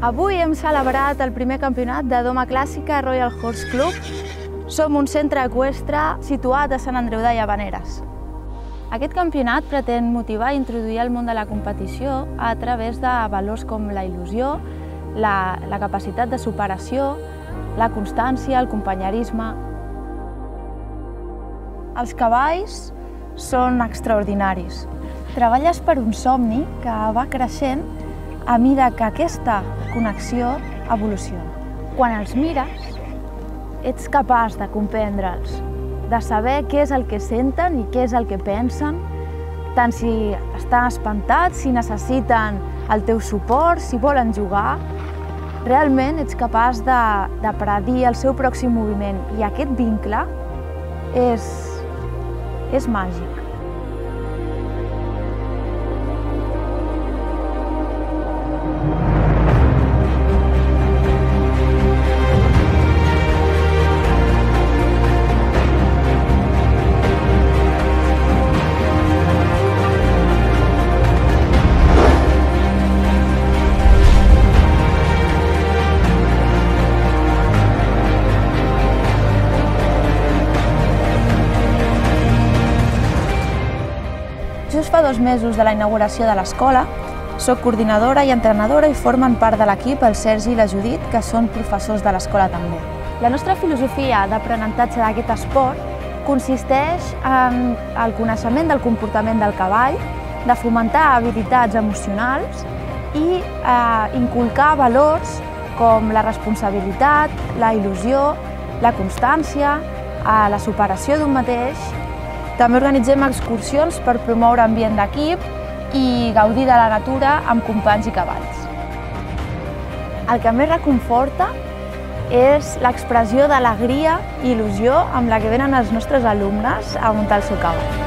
Avui hem celebrat el primer campionat de doma clàssica Royal Horse Club. Som un centre eqüestre situat a Sant Andreu de Llavaneres. Aquest campionat pretén motivar i introduir al món de la competició a través de valors com la il·lusió, la capacitat de superació, la constància, el companyerisme. Els cavalls són extraordinaris. Treballes per un somni que va creixent a mesura que aquesta connexió evoluciona. Quan els mires, ets capaç de comprendre'ls, de saber què és el que senten i què és el que pensen, tant si estan espantats, si necessiten el teu suport, si volen jugar. Realment ets capaç de predir el seu pròxim moviment i aquest vincle és màgic. Just fa 2 mesos de la inauguració de l'escola, soc coordinadora i entrenadora i formen part de l'equip el Sergi i la Judit, que són professors de l'escola també. La nostra filosofia d'aprenentatge d'aquest esport consisteix en el coneixement del comportament del cavall, de fomentar habilitats emocionals i inculcar valors com la responsabilitat, la il·lusió, la constància, la superació d'un mateix. També organitzem excursions per promoure ambient d'equip i gaudir de la natura amb companys i cavalls. El que més reconforta és l'expressió d'alegria i il·lusió amb la que venen els nostres alumnes a muntar el seu cavall.